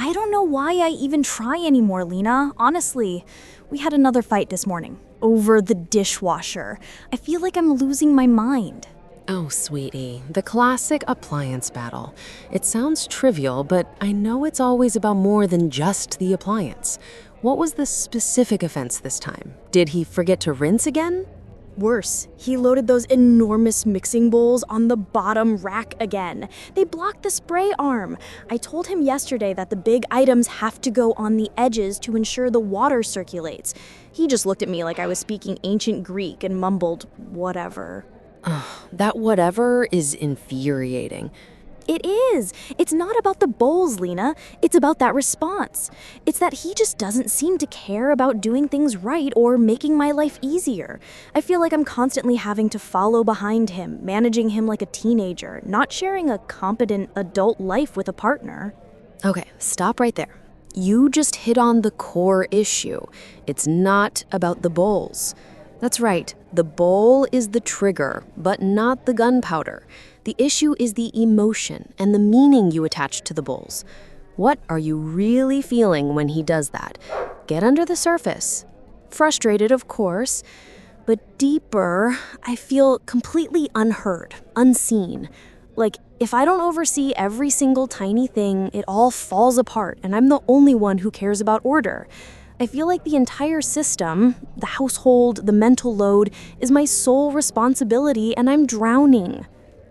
I don't know why I even try anymore, Lena. Honestly, we had another fight this morning over the dishwasher. I feel like I'm losing my mind. Oh, sweetie, the classic appliance battle. It sounds trivial, but I know it's always about more than just the appliance. What was the specific offense this time? Did he forget to rinse again? Worse, he loaded those enormous mixing bowls on the bottom rack again. They blocked the spray arm. I told him yesterday that the big items have to go on the edges to ensure the water circulates. He just looked at me like I was speaking ancient Greek and mumbled, whatever. That whatever is infuriating. It is. It's not about the bowls, Lena. It's about that response. It's that he just doesn't seem to care about doing things right or making my life easier. I feel like I'm constantly having to follow behind him, managing him like a teenager, not sharing a competent adult life with a partner. Okay, stop right there. You just hit on the core issue. It's not about the bowls. That's right, the bowl is the trigger, but not the gunpowder. The issue is the emotion and the meaning you attach to the bowls. What are you really feeling when he does that? Get under the surface. Frustrated, of course, but deeper, I feel completely unheard, unseen. Like, if I don't oversee every single tiny thing, it all falls apart, and I'm the only one who cares about order. I feel like the entire system, the household, the mental load, is my sole responsibility, and I'm drowning.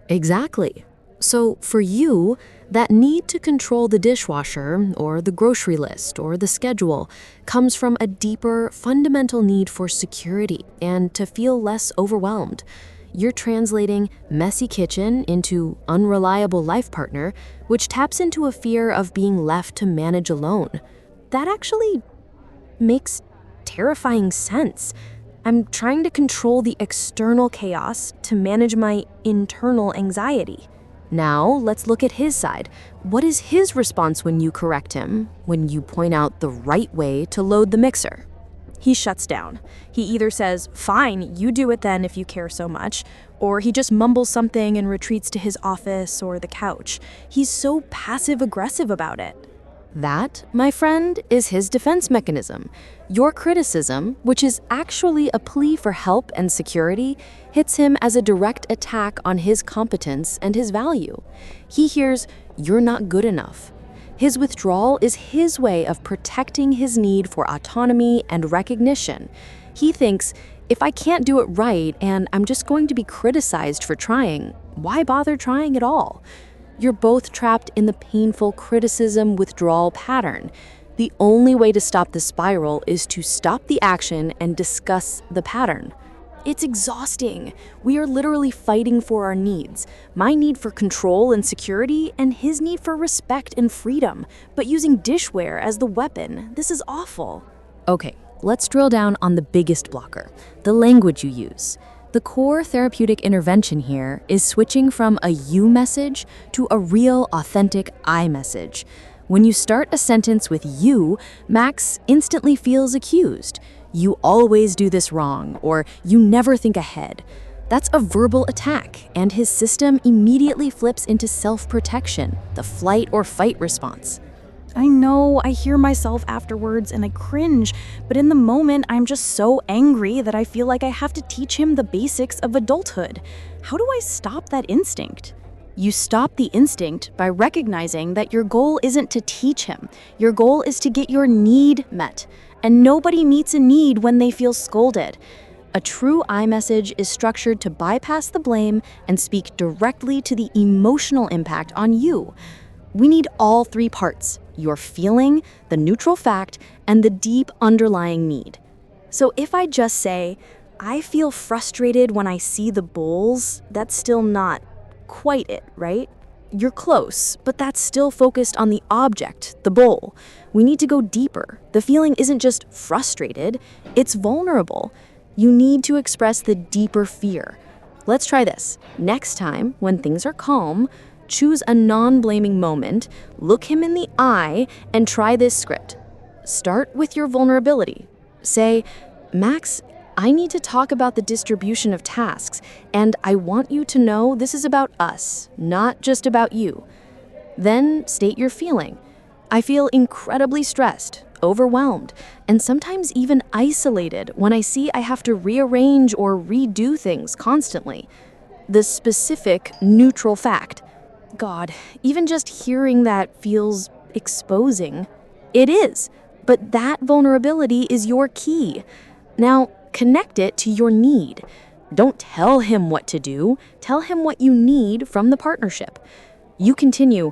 Exactly. So for you, that need to control the dishwasher or the grocery list or the schedule comes from a deeper, fundamental need for security and to feel less overwhelmed. You're translating messy kitchen into unreliable life partner, which taps into a fear of being left to manage alone. That actually makes terrifying sense. I'm trying to control the external chaos to manage my internal anxiety. Now, let's look at his side. What is his response when you correct him, when you point out the right way to load the mixer? He shuts down. He either says, "Fine, you do it then if you care so much," or he just mumbles something and retreats to his office or the couch. He's so passive-aggressive about it. That, my friend, is his defense mechanism. Your criticism, which is actually a plea for help and security, hits him as a direct attack on his competence and his value. He hears, "You're not good enough." His withdrawal is his way of protecting his need for autonomy and recognition. He thinks, if I can't do it right and I'm just going to be criticized for trying, why bother trying at all? You're both trapped in the painful criticism withdrawal pattern. The only way to stop the spiral is to stop the action and discuss the pattern. It's exhausting. We are literally fighting for our needs. My need for control and security, and his need for respect and freedom, but using dishware as the weapon. This is awful. Okay, let's drill down on the biggest blocker, the language you use. The core therapeutic intervention here is switching from a you message to a real, authentic I message. When you start a sentence with you, Max instantly feels accused. You always do this wrong, or you never think ahead. That's a verbal attack, and his system immediately flips into self-protection, the flight or fight response. I know, I hear myself afterwards and I cringe, but in the moment I'm just so angry that I feel like I have to teach him the basics of adulthood. How do I stop that instinct? You stop the instinct by recognizing that your goal isn't to teach him. Your goal is to get your need met. And nobody meets a need when they feel scolded. A true I message is structured to bypass the blame and speak directly to the emotional impact on you. We need all three parts: your feeling, the neutral fact, and the deep underlying need. So if I just say, I feel frustrated when I see the bowls, that's still not quite it, right? You're close, but that's still focused on the object, the bowl. We need to go deeper. The feeling isn't just frustrated, it's vulnerable. You need to express the deeper fear. Let's try this. Next time, when things are calm, choose a non-blaming moment, look him in the eye, and try this script. Start with your vulnerability. Say, Max, I need to talk about the distribution of tasks, and I want you to know this is about us, not just about you. Then state your feeling. I feel incredibly stressed, overwhelmed, and sometimes even isolated when I see I have to rearrange or redo things constantly. The specific, neutral fact. God, even just hearing that feels exposing. It is, but that vulnerability is your key. Now, connect it to your need. Don't tell him what to do, tell him what you need from the partnership. You continue,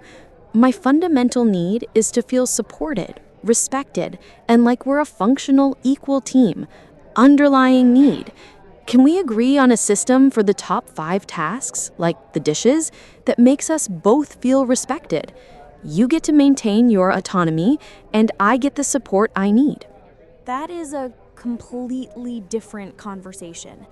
my fundamental need is to feel supported, respected, and like we're a functional, equal team. Underlying need. Can we agree on a system for the top 5 tasks, like the dishes, that makes us both feel respected? You get to maintain your autonomy, and I get the support I need. That is a completely different conversation.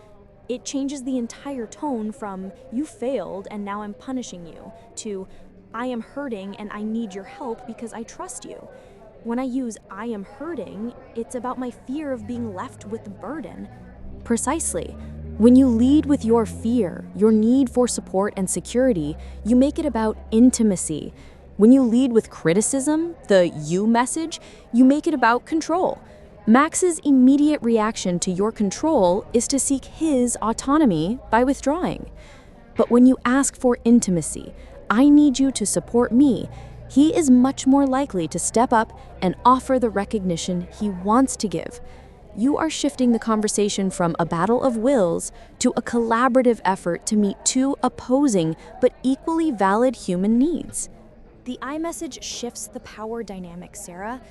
It changes the entire tone from, you failed and now I'm punishing you, to, I am hurting and I need your help because I trust you. When I use I am hurting, it's about my fear of being left with the burden. Precisely. When you lead with your fear, your need for support and security, you make it about intimacy. When you lead with criticism, the you message, you make it about control. Max's immediate reaction to your control is to seek his autonomy by withdrawing. But when you ask for intimacy, I need you to support me, he is much more likely to step up and offer the recognition he wants to give. You are shifting the conversation from a battle of wills to a collaborative effort to meet 2 opposing but equally valid human needs. The I message shifts the power dynamic, Sarah,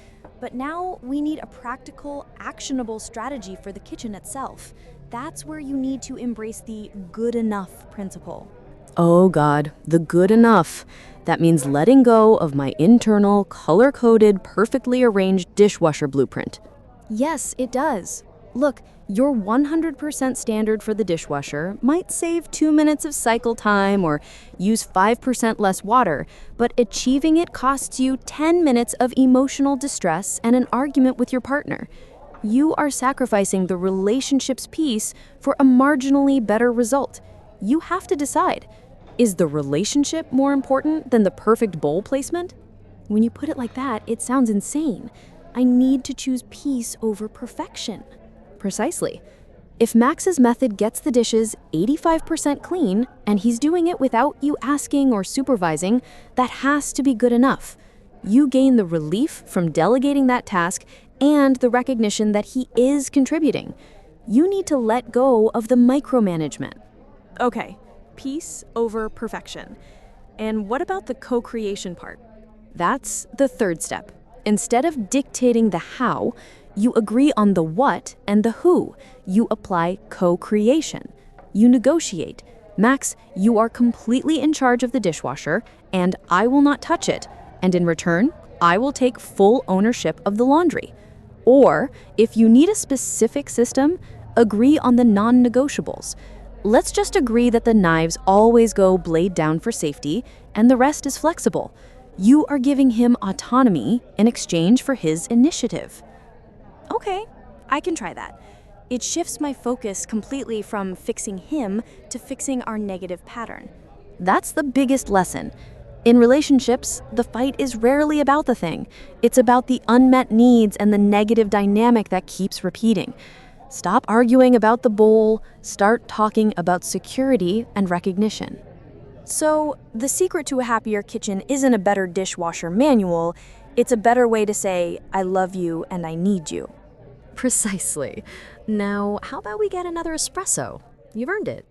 but now we need a practical, actionable strategy for the kitchen itself. That's where you need to embrace the good enough principle. Oh God, the good enough. That means letting go of my internal, color-coded, perfectly arranged dishwasher blueprint. Yes, it does. Look, your 100% standard for the dishwasher might save 2 minutes of cycle time or use 5% less water, but achieving it costs you 10 minutes of emotional distress and an argument with your partner. You are sacrificing the relationship's peace for a marginally better result. You have to decide, is the relationship more important than the perfect bowl placement? When you put it like that, it sounds insane. I need to choose peace over perfection. Precisely. If Max's method gets the dishes 85% clean and he's doing it without you asking or supervising, that has to be good enough. You gain the relief from delegating that task and the recognition that he is contributing. You need to let go of the micromanagement. Okay, peace over perfection. And what about the co-creation part? That's the 3rd step. Instead of dictating the how, you agree on the what and the who. You apply co-creation. You negotiate. Max, you are completely in charge of the dishwasher, and I will not touch it. And in return, I will take full ownership of the laundry. Or, if you need a specific system, agree on the non-negotiables. Let's just agree that the knives always go blade down for safety, and the rest is flexible. You are giving him autonomy in exchange for his initiative. Okay, I can try that. It shifts my focus completely from fixing him to fixing our negative pattern. That's the biggest lesson. In relationships, the fight is rarely about the thing. It's about the unmet needs and the negative dynamic that keeps repeating. Stop arguing about the bowl, start talking about security and recognition. So, the secret to a happier kitchen isn't a better dishwasher manual, it's a better way to say, I love you and I need you. Precisely. Now, how about we get another espresso? You've earned it.